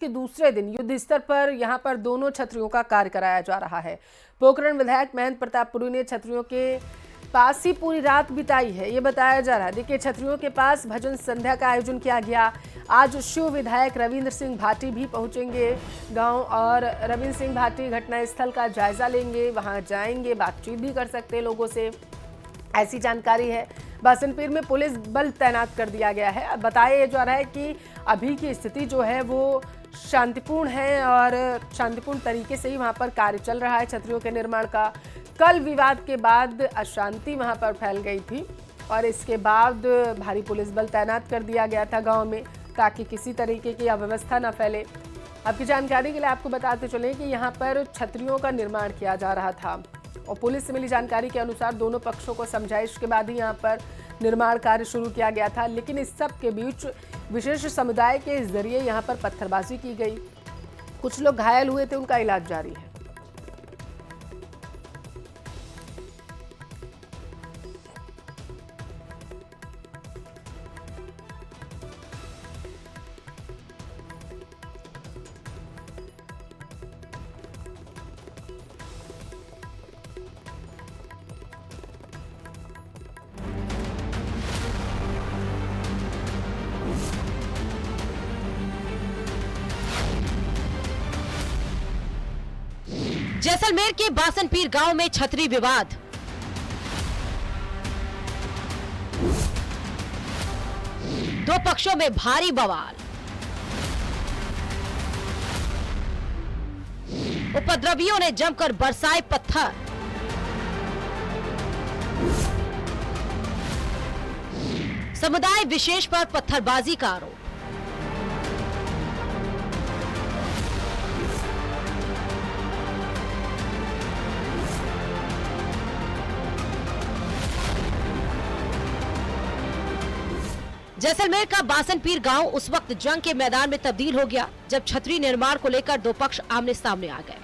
के दूसरे दिन युद्ध स्तर पर यहां पर दोनों छतरियों का कार्य कराया जा रहा है। पोखरण विधायक महेंद्र प्रताप पुरी ने छतरियों के पास ही पूरी रात बिताई है, ये बताया जा रहा है। देखिए, छतरियों के पास भजन संध्या का आयोजन किया गया। आज शिव विधायक रविंद्र सिंह भाटी भी पहुंचेंगे गांव और रविंद्र सिंह भाटी घटनास्थल का जायजा लेंगे, वहां जाएंगे, बातचीत भी कर सकते हैं लोगों से, ऐसी जानकारी है। बासनपीर में पुलिस बल तैनात कर दिया गया है। बताया जा रहा है कि अभी की स्थिति जो है वो शांतिपूर्ण है और शांतिपूर्ण तरीके से ही वहां पर कार्य चल रहा है छतरियों के निर्माण का। कल विवाद के बाद अशांति वहां पर फैल गई थी और इसके बाद भारी पुलिस बल तैनात कर दिया गया था गांव में, ताकि किसी तरीके की अव्यवस्था न फैले। आपकी जानकारी के लिए आपको बताते चलें कि यहाँ पर छतरियों का निर्माण किया जा रहा था और पुलिस से मिली जानकारी के अनुसार दोनों पक्षों को समझाइश के बाद ही यहाँ पर निर्माण कार्य शुरू किया गया था। लेकिन इस सब के बीच विशेष समुदाय के जरिए यहाँ पर पत्थरबाजी की गई, कुछ लोग घायल हुए थे, उनका इलाज जारी है। जैसलमेर के बासनपीर गांव में छतरी विवाद। दो पक्षों में भारी बवाल। उपद्रवियों ने जमकर बरसाए पत्थर। समुदाय विशेष पर पत्थरबाजी का आरोप। जैसलमेर का बासनपीर गांव उस वक्त जंग के मैदान में तब्दील हो गया जब छतरी निर्माण को लेकर दो पक्ष आमने सामने आ गए।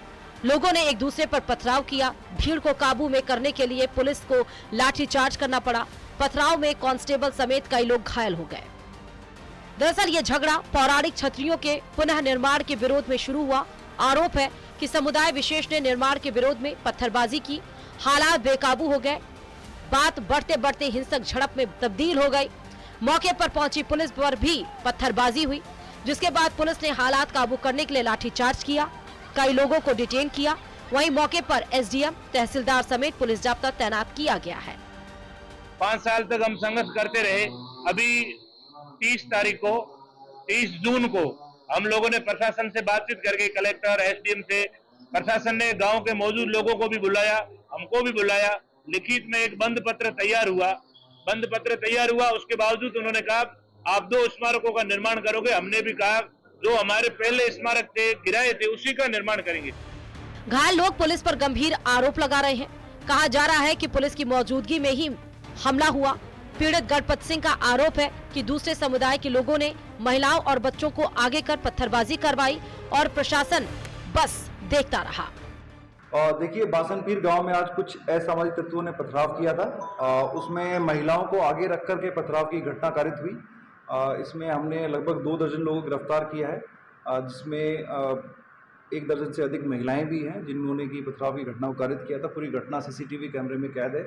लोगों ने एक दूसरे पर पथराव किया। भीड़ को काबू में करने के लिए पुलिस को लाठीचार्ज करना पड़ा। पथराव में कांस्टेबल समेत कई लोग घायल हो गए। दरअसल ये झगड़ा पौराणिक छतरियों के पुनः निर्माण के विरोध में शुरू हुआ। आरोप है कि समुदाय विशेष ने निर्माण के विरोध में पत्थरबाजी की। हालात बेकाबू हो गए। बात बढ़ते बढ़ते हिंसक झड़प में तब्दील हो गई। मौके पर पहुंची पुलिस पर भी पत्थरबाजी हुई, जिसके बाद पुलिस ने हालात काबू करने के लिए लाठीचार्ज किया, कई लोगों को डिटेन किया। वहीं मौके पर एसडीएम, तहसीलदार समेत पुलिस जाब्ता तैनात किया गया है। 5 साल तक हम संघर्ष करते रहे। अभी 30 जून को हम लोगों ने प्रशासन से बातचीत करके कलेक्टर, एसडीएम से प्रशासन ने गांव के मौजूद लोगों को भी बुलाया, हमको भी बुलाया। लिखित में एक बंद पत्र तैयार हुआ। उसके बावजूद उन्होंने कहा आप 2 स्मारकों का निर्माण करोगे। हमने भी कहा जो हमारे पहले स्मारक थे, गिराए थे, उसी का निर्माण करेंगे। घायल लोग पुलिस पर गंभीर आरोप लगा रहे हैं। कहा जा रहा है कि पुलिस की मौजूदगी में ही हमला हुआ। पीड़ित गणपत सिंह का आरोप है कि दूसरे समुदाय के लोगों ने महिलाओं और बच्चों को आगे कर पत्थरबाजी करवाई और प्रशासन बस देखता रहा। देखिए, बासनपीर गांव में आज कुछ असामाजिक तत्वों ने पथराव किया था। उसमें महिलाओं को आगे रख कर के पथराव की घटना कारित हुई। इसमें हमने लगभग 2 दर्जन लोगों को गिरफ्तार किया है, जिसमें 1 दर्जन से अधिक महिलाएं भी हैं जिन्होंने की पथराव की घटना को कारित किया था। पूरी घटना सीसीटीवी कैमरे में कैद है।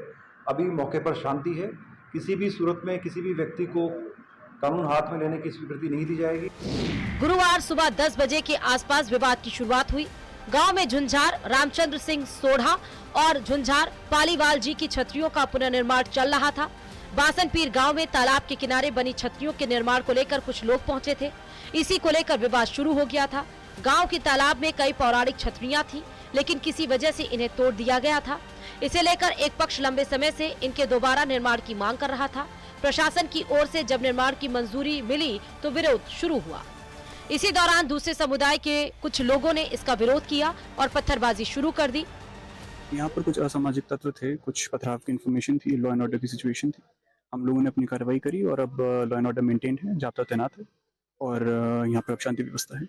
अभी मौके पर शांति है। किसी भी सूरत में किसी भी व्यक्ति को कानून हाथ में लेने की स्वीकृति नहीं दी जाएगी। गुरुवार सुबह 10 बजे के आसपास विवाद की शुरुआत हुई। गांव में झुंझार रामचंद्र सिंह सोढ़ा और झुंझार पालीवाल जी की छतरियों का पुनर्निर्माण चल रहा था। बासनपीर गांव में तालाब के किनारे बनी छतरियों के निर्माण को लेकर कुछ लोग पहुंचे थे। इसी को लेकर विवाद शुरू हो गया था। गांव के तालाब में कई पौराणिक छतरियां थी, लेकिन किसी वजह से इन्हें तोड़ दिया गया था। इसे लेकर एक पक्ष लंबे समय से इनके दोबारा निर्माण की मांग कर रहा था। प्रशासन की ओर से जब निर्माण की मंजूरी मिली तो विरोध शुरू हुआ। इसी दौरान दूसरे समुदाय के कुछ लोगों ने इसका विरोध किया और पत्थरबाजी शुरू कर दी। यहाँ पर कुछ असामाजिक तत्व थे, कुछ पथराव की इन्फॉर्मेशन थी, लॉ एंड ऑर्डर की सिचुएशन थी। हम लोगों ने अपनी कार्रवाई करी और अब लॉ एंड ऑर्डर मेंटेन्ड है, जाब्ता तैनात है और यहाँ पर अब शांति व्यवस्था है।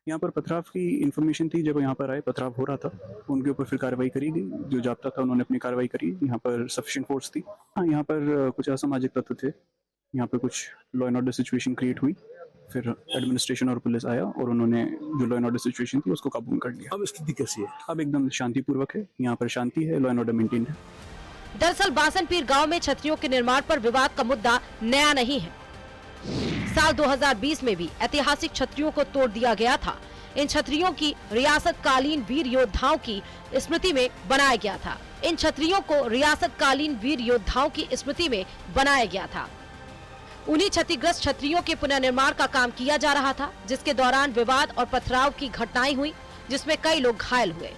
यहाँ पर पथराव की इन्फॉर्मेशन थी, जब यहाँ पर आए पथराव हो रहा था, उनके ऊपर फिर कार्रवाई करी गई। जो जाब्ता था उन्होंने अपनी कार्रवाई करी। यहाँ पर सफिशिएंट फोर्स थी। हाँ, यहाँ पर कुछ असामाजिक तत्व थे, यहाँ पर कुछ law and order situation create हुई फिर एडमिनिस्ट्रेशन और पुलिस आया और उन्होंने जो लॉ एंड ऑर्डर सिचुएशन थी उसको काबू में कर लिया। अब स्थिति कैसी है? अब एकदम शांतिपूर्वक है, यहाँ पर शांति है, लॉ एंड ऑर्डर मेंटेन है। दरअसल बासनपीर गांव में छतरियों के निर्माण पर विवाद का मुद्दा नया नहीं है। साल 2020 में भी ऐतिहासिक छतरियों को तोड़ दिया गया था। इन छतरियों की रियासत कालीन वीर योद्धाओं की स्मृति में बनाया गया था। इन छतरियों को रियासत कालीन वीर योद्धाओं की स्मृति में बनाया गया था। उन्हीं क्षतिग्रस्त छतरियों के पुनर्निर्माण का काम किया जा रहा था, जिसके दौरान विवाद और पथराव की घटनाएं हुई, जिसमें कई लोग घायल हुए।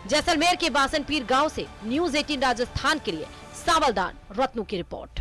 जैसलमेर के बासनपीर गांव से न्यूज़ 18 राजस्थान के लिए सावलदान रत्नू की रिपोर्ट।